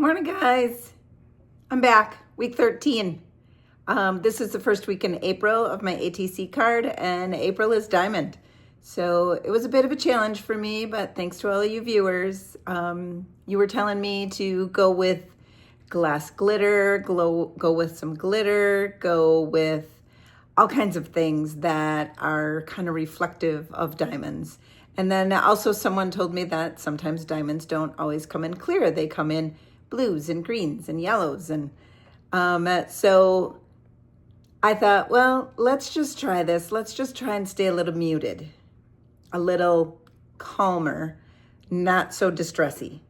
Good morning, guys. I'm back, week 13. This is the first week in April of my ATC card, and April is diamond. So it was a bit of a challenge for me, but thanks to all of you viewers. You were telling me to go with glass glitter, go with some glitter, go with all kinds of things that are kind of reflective of diamonds. And then also someone told me that sometimes diamonds don't always come in clear. They come in blues and greens and yellows. And so I thought, well, let's just try this. Let's just try and stay a little muted, a little calmer, not so distressy,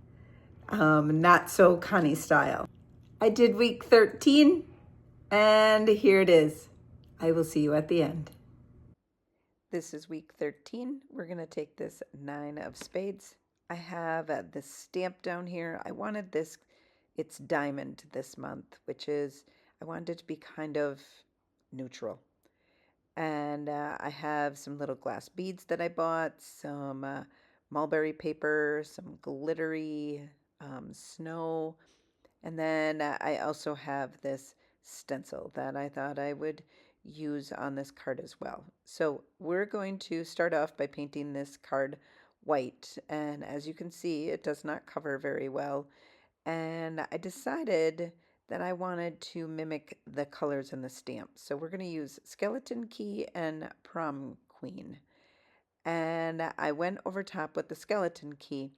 not so Connie style. I did week 13, and here it is. I will see you at the end. This is week 13. We're going to take this 9 of spades. I have this stamp down here. I wanted this, it's diamond this month, which is, I wanted it to be kind of neutral. And I have some little glass beads that I bought, some mulberry paper, some glittery snow, and then I also have this stencil that I thought I would use on this card as well. So we're going to start off by painting this card white, and as you can see, it does not cover very well. And I decided that I wanted to mimic the colors in the stamp. So we're going to use Skeleton Key and Prom Queen. And I went over top with the Skeleton Key,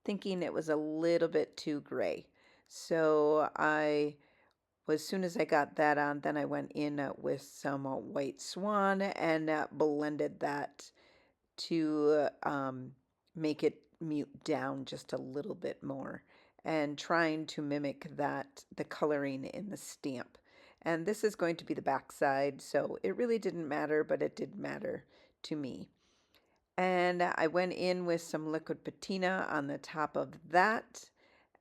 thinking it was a little bit too gray. So as soon as I got that on, then I went in with some white swan and blended that to make it mute down just a little bit more, and trying to mimic that, the coloring in the stamp. And this is going to be the back side, so it really didn't matter, but it did matter to me. And I went in with some liquid patina on the top of that,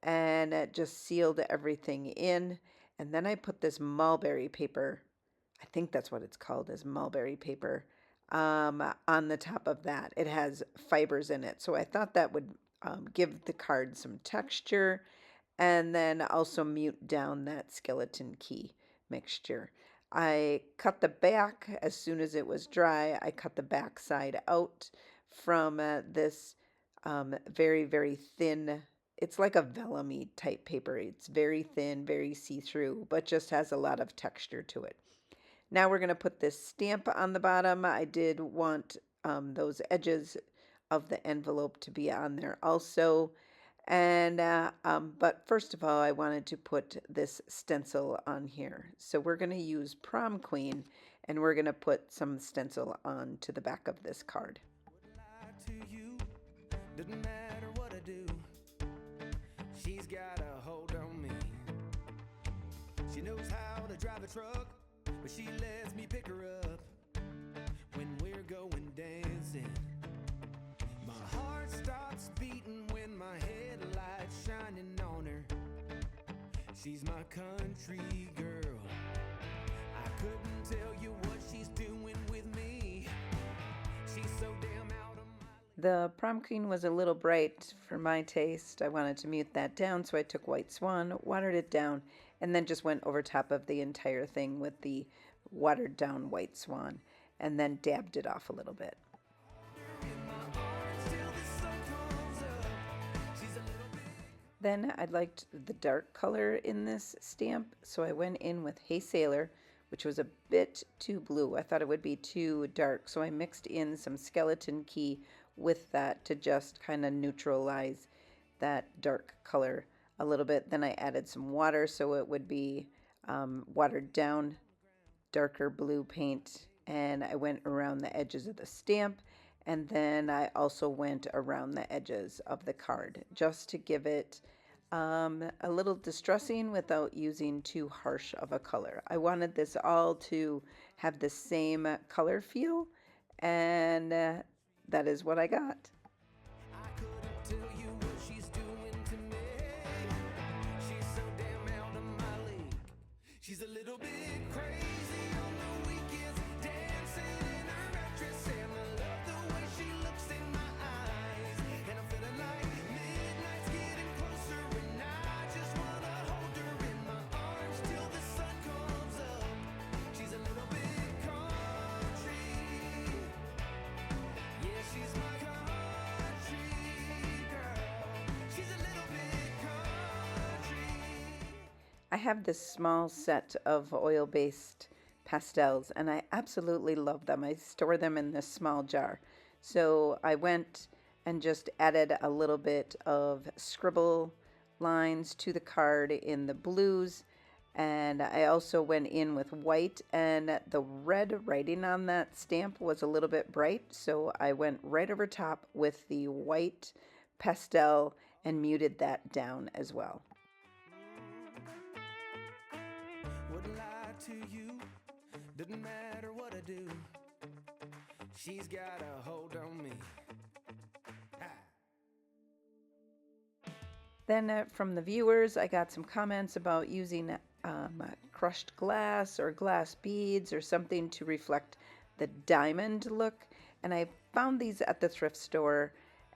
and it just sealed everything in. And then I put this mulberry paper, I think that's what it's called, is mulberry paper, on the top of that. It has fibers in it, so I thought that would give the card some texture, and then also mute down that Skeleton Key mixture. I cut the back as soon as it was dry. I cut the back side out from this very, very thin, it's like a vellum-y type paper. It's very thin, very see-through, but just has a lot of texture to it. Now we're going to put this stamp on the bottom. I did want those edges of the envelope to be on there also. And but first of all, I wanted to put this stencil on here. So we're going to use Prom Queen, and we're going to put some stencil on to the back of this card. Doesn't matter what I do, she's got a hold on me. She knows how to drive a truck, but she lets me pick her up when we're going dancing. My heart starts beating when my headlights shining on her. She's my country girl. I couldn't tell you what she's doing with me. She's so damn out of my league. The Prom Queen was a little bright for my taste. I wanted to mute that down, so I took White Swan, watered it down, and then just went over top of the entire thing with the watered down White Swan, and then dabbed it off a little bit. Then I liked the dark color in this stamp, so I went in with Hey Sailor, which was a bit too blue. I thought it would be too dark, so I mixed in some Skeleton Key with that to just kind of neutralize that dark color a little bit. Then I added some water so it would be watered down, darker blue paint, and I went around the edges of the stamp, and then I also went around the edges of the card just to give it a little distressing without using too harsh of a color. I wanted this all to have the same color feel, and that is what I got. She's a little bit crazy on the weekends, dancing in her red dress, and I love the way she looks in my eyes. And I'm feeling like midnight's getting closer, and I just wanna I have this small set of oil-based pastels and I absolutely love them. I store them in this small jar. So I went and just added a little bit of scribble lines to the card in the blues, and I also went in with white, and the red writing on that stamp was a little bit bright, so I went right over top with the white pastel and muted that down as well. Wouldn't lie to you, doesn't matter what I do. She's got a hold on me. Then from the viewers, I got some comments about using crushed glass or glass beads or something to reflect the diamond look. And I found these at the thrift store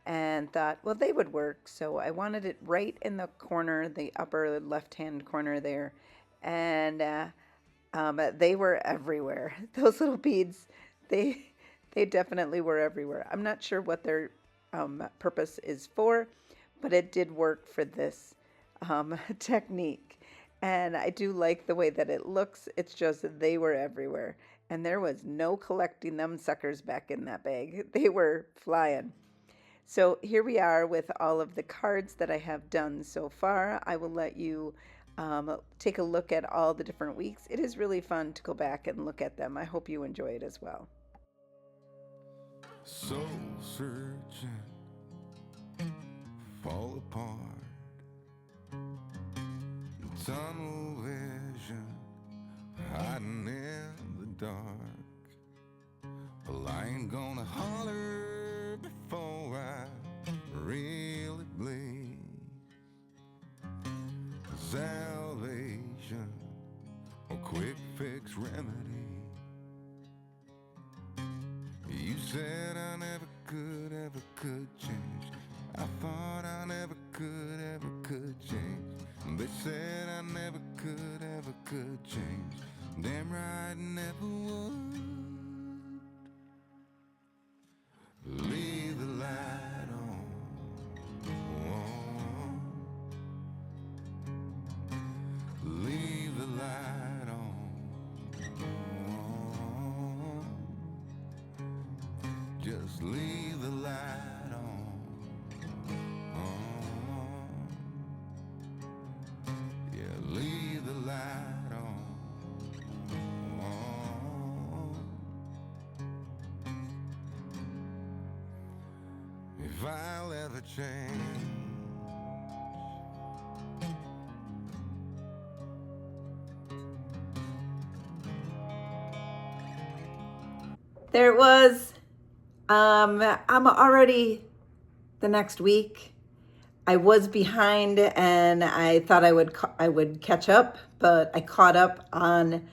and thought, well, they would work. So I wanted it right in the corner, the upper left-hand corner there. And they were everywhere. Those little beads, they definitely were everywhere. I'm not sure what their purpose is for, but it did work for this technique. And I do like the way that it looks. It's just that they were everywhere. And there was no collecting them suckers back in that bag. They were flying. So here we are with all of the cards that I have done so far. I will let you take a look at all the different weeks. It is really fun to go back and look at them. I hope you enjoy it as well. Soul searching, fall apart, tunnel vision, hiding in the dark. Well, I ain't gonna holler before I really bleed. Salvation, a quick fix remedy. You said I never could change. I thought I never could change. They said I never could change. Damn right, never would. Leave the light on. Leave the light on. Just leave the light on. Yeah, leave the light on. If I'll ever change. There it was. I'm already the next week. I was behind and I thought I would catch up, but I caught up on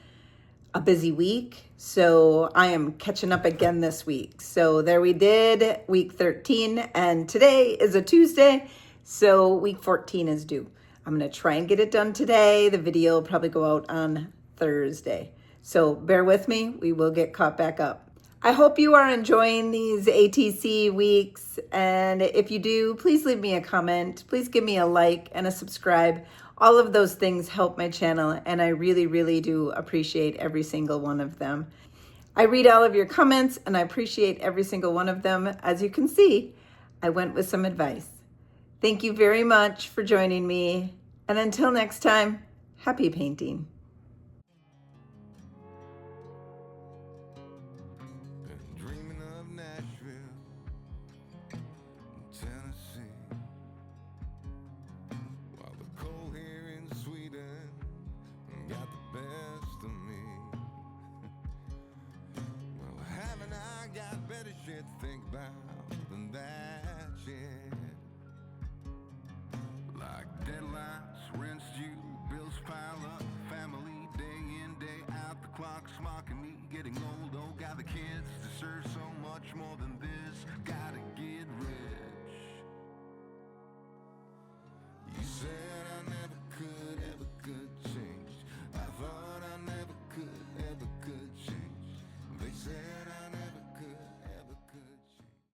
a busy week. So I am catching up again this week. So there we did week 13, and today is a Tuesday. So week 14 is due. I'm going to try and get it done today. The video will probably go out on Thursday. So bear with me. We will get caught back up. I hope you are enjoying these ATC weeks, and if you do, please leave me a comment. Please give me a like and a subscribe. All of those things help my channel, and I really, really do appreciate every single one of them. I read all of your comments, and I appreciate every single one of them. As you can see, I went with some advice. Thank you very much for joining me, and until next time, happy painting. Think about than that shit. Like deadlines, rents due, bills pile up, family day in, day out, the clock's mocking me, getting old, oh, got the kids deserve so much more than